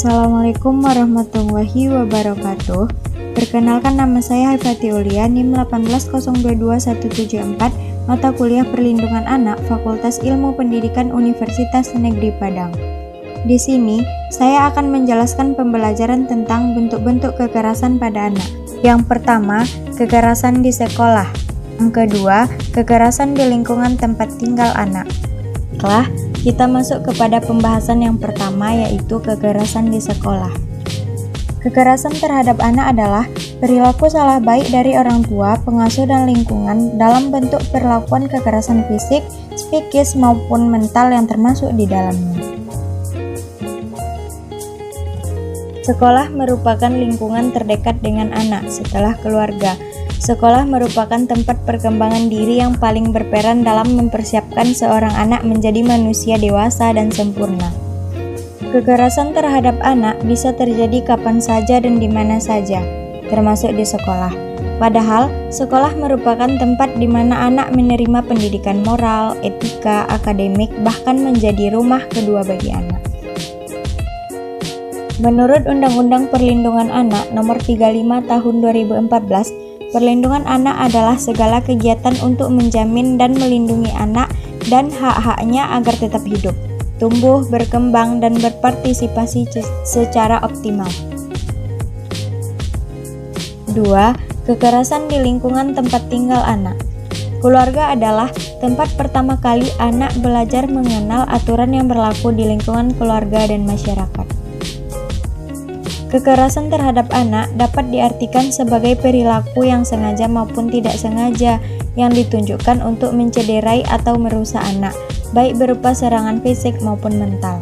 Assalamualaikum warahmatullahi wabarakatuh. Perkenalkan, nama saya Haifati Ulia, NIM 180227174, mata kuliah Perlindungan Anak, Fakultas Ilmu Pendidikan Universitas Negeri Padang. Di sini, saya akan menjelaskan pembelajaran tentang bentuk-bentuk kekerasan pada anak. Yang pertama, kekerasan di sekolah. Yang kedua, kekerasan di lingkungan tempat tinggal anak. Baiklah, kita masuk kepada pembahasan yang pertama, yaitu kekerasan di sekolah. Kekerasan terhadap anak adalah perilaku salah baik dari orang tua, pengasuh, dan lingkungan dalam bentuk perlakuan kekerasan fisik, psikis, maupun mental yang termasuk di dalamnya. Sekolah merupakan lingkungan terdekat dengan anak setelah keluarga. Sekolah merupakan tempat perkembangan diri yang paling berperan dalam mempersiapkan seorang anak menjadi manusia dewasa dan sempurna. Kekerasan terhadap anak bisa terjadi kapan saja dan di mana saja, termasuk di sekolah. Padahal, sekolah merupakan tempat di mana anak menerima pendidikan moral, etika, akademik, bahkan menjadi rumah kedua bagi anak. Menurut Undang-Undang Perlindungan Anak Nomor 35 Tahun 2014, perlindungan anak adalah segala kegiatan untuk menjamin dan melindungi anak dan hak-haknya agar tetap hidup, tumbuh, berkembang, dan berpartisipasi secara optimal. 2. Kekerasan di lingkungan tempat tinggal anak. Keluarga adalah tempat pertama kali anak belajar mengenal aturan yang berlaku di lingkungan keluarga dan masyarakat. Kekerasan terhadap anak dapat diartikan sebagai perilaku yang sengaja maupun tidak sengaja yang ditunjukkan untuk mencederai atau merusak anak, baik berupa serangan fisik maupun mental.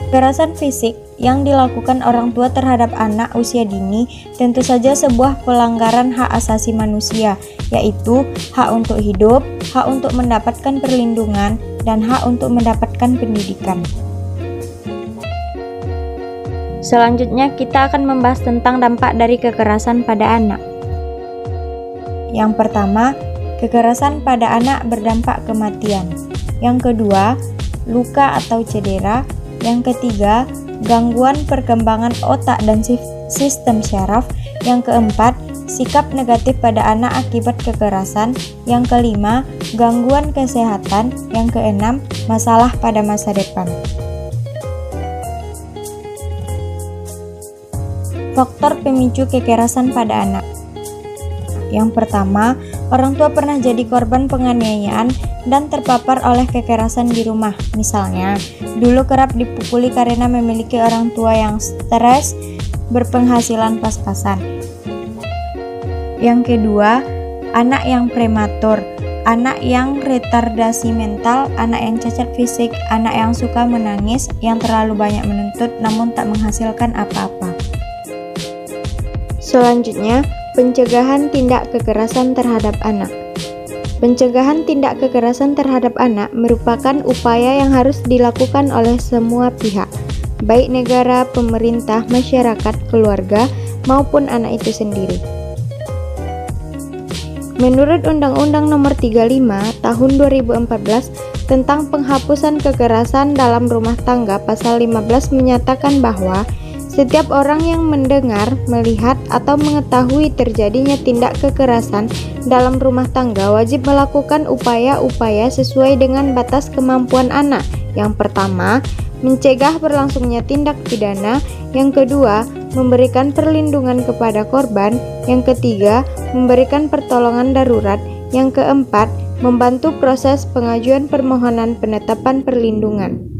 Kekerasan fisik yang dilakukan orang tua terhadap anak usia dini tentu saja sebuah pelanggaran hak asasi manusia, yaitu hak untuk hidup, hak untuk mendapatkan perlindungan, dan hak untuk mendapatkan pendidikan. Selanjutnya, kita akan membahas tentang dampak dari kekerasan pada anak. Yang pertama, kekerasan pada anak berdampak kematian. Yang kedua, luka atau cedera. Yang ketiga, gangguan perkembangan otak dan sistem syaraf. Yang keempat, sikap negatif pada anak akibat kekerasan. Yang kelima, gangguan kesehatan. Yang keenam, masalah pada masa depan. Faktor pemicu kekerasan pada anak. Yang pertama, orang tua pernah jadi korban penganiayaan dan terpapar oleh kekerasan di rumah. Misalnya, dulu kerap dipukuli karena memiliki orang tua yang stres, berpenghasilan pas-pasan. Yang kedua, anak yang prematur, anak yang retardasi mental, anak yang cacat fisik, anak yang suka menangis, yang terlalu banyak menuntut namun tak menghasilkan apa-apa. Selanjutnya, pencegahan tindak kekerasan terhadap anak. Pencegahan tindak kekerasan terhadap anak merupakan upaya yang harus dilakukan oleh semua pihak, baik negara, pemerintah, masyarakat, keluarga, maupun anak itu sendiri. Menurut Undang-Undang Nomor 35 Tahun 2014 tentang penghapusan kekerasan dalam rumah tangga, Pasal 15 menyatakan bahwa setiap orang yang mendengar, melihat, atau mengetahui terjadinya tindak kekerasan dalam rumah tangga wajib melakukan upaya-upaya sesuai dengan batas kemampuan anak. Yang pertama, mencegah berlangsungnya tindak pidana. Yang kedua, memberikan perlindungan kepada korban. Yang ketiga, memberikan pertolongan darurat. Yang keempat, membantu proses pengajuan permohonan penetapan perlindungan.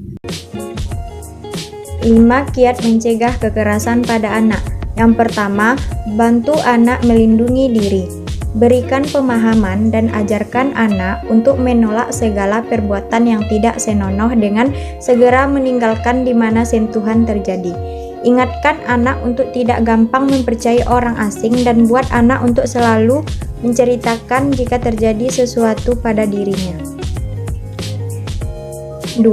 5. Kiat mencegah kekerasan pada anak. Yang pertama, bantu anak melindungi diri. Berikan pemahaman dan ajarkan anak untuk menolak segala perbuatan yang tidak senonoh dengan segera meninggalkan di mana sentuhan terjadi. Ingatkan anak untuk tidak gampang mempercayai orang asing dan buat anak untuk selalu menceritakan jika terjadi sesuatu pada dirinya. 2.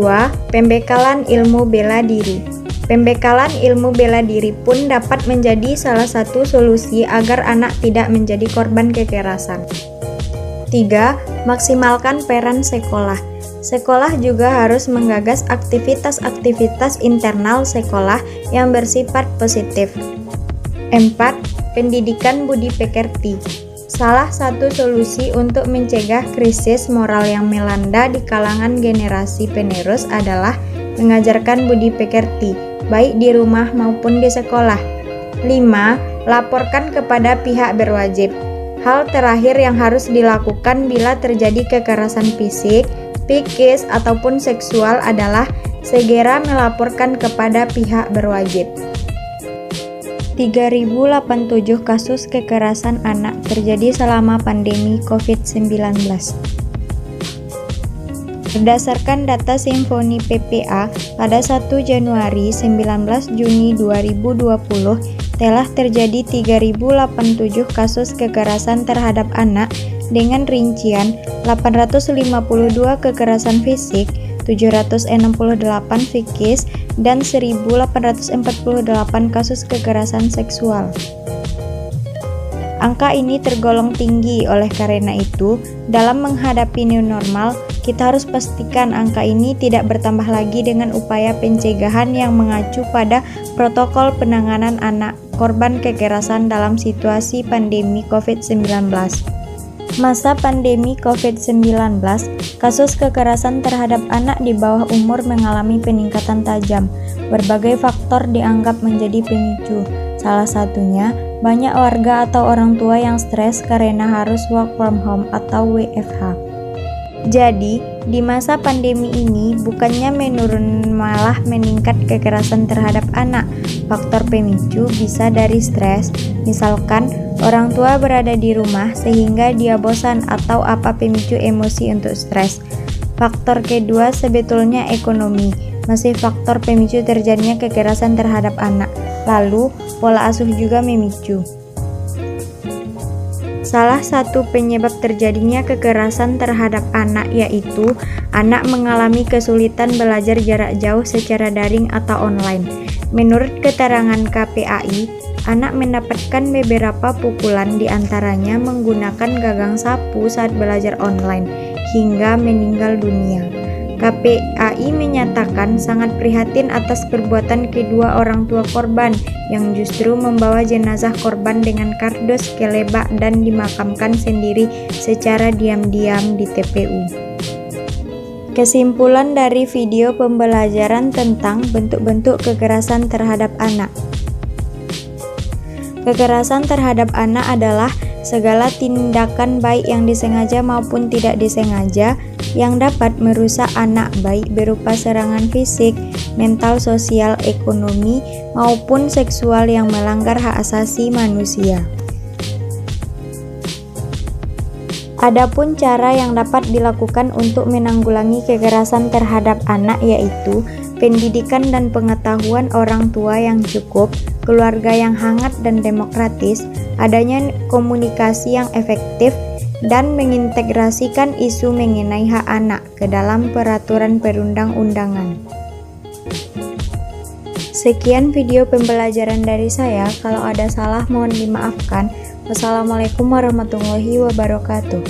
Pembekalan ilmu bela diri. Pembekalan ilmu bela diri pun dapat menjadi salah satu solusi agar anak tidak menjadi korban kekerasan. 3. Maksimalkan peran sekolah. Sekolah juga harus menggagas aktivitas-aktivitas internal sekolah yang bersifat positif. 4. Pendidikan budi pekerti. Salah satu solusi untuk mencegah krisis moral yang melanda di kalangan generasi penerus adalah mengajarkan budi pekerti, baik di rumah maupun di sekolah. 5. Laporkan kepada pihak berwajib. Hal terakhir yang harus dilakukan bila terjadi kekerasan fisik, psikis, ataupun seksual adalah segera melaporkan kepada pihak berwajib. 3087 kasus kekerasan anak terjadi selama pandemi COVID-19. Berdasarkan data Simfoni PPA, pada 1 Januari 19 Juni 2020 telah terjadi 3087 kasus kekerasan terhadap anak dengan rincian 852 kekerasan fisik, 768 psikis, dan 1848 kasus kekerasan seksual. Angka ini tergolong tinggi, oleh karena itu, dalam menghadapi new normal, kita harus pastikan angka ini tidak bertambah lagi dengan upaya pencegahan yang mengacu pada protokol penanganan anak korban kekerasan dalam situasi pandemi COVID-19. Masa pandemi COVID-19, kasus kekerasan terhadap anak di bawah umur mengalami peningkatan tajam. Berbagai faktor dianggap menjadi pemicu. Salah satunya, banyak warga atau orang tua yang stres karena harus work from home atau WFH. Jadi, di masa pandemi ini bukannya menurun malah meningkat kekerasan terhadap anak. Faktor pemicu bisa dari stres, misalkan orang tua berada di rumah sehingga dia bosan atau apa pemicu emosi untuk stres. Faktor kedua sebetulnya ekonomi, masih faktor pemicu terjadinya kekerasan terhadap anak. Lalu, pola asuh juga memicu. Salah satu penyebab terjadinya kekerasan terhadap anak yaitu anak mengalami kesulitan belajar jarak jauh secara daring atau online. Menurut keterangan KPAI, anak mendapatkan beberapa pukulan diantaranya menggunakan gagang sapu saat belajar online hingga meninggal dunia. KPAI menyatakan sangat prihatin atas perbuatan kedua orang tua korban yang justru membawa jenazah korban dengan kardus ke lebak dan dimakamkan sendiri secara diam-diam di TPU. Kesimpulan dari video pembelajaran tentang bentuk-bentuk kekerasan terhadap anak. Kekerasan terhadap anak adalah segala tindakan baik yang disengaja maupun tidak disengaja yang dapat merusak anak baik berupa serangan fisik, mental, sosial, ekonomi, maupun seksual yang melanggar hak asasi manusia. Adapun cara yang dapat dilakukan untuk menanggulangi kekerasan terhadap anak yaitu pendidikan dan pengetahuan orang tua yang cukup, keluarga yang hangat dan demokratis, adanya komunikasi yang efektif, dan mengintegrasikan isu mengenai hak anak ke dalam peraturan perundang-undangan. Sekian video pembelajaran dari saya. Kalau ada salah mohon dimaafkan. Wassalamualaikum warahmatullahi wabarakatuh.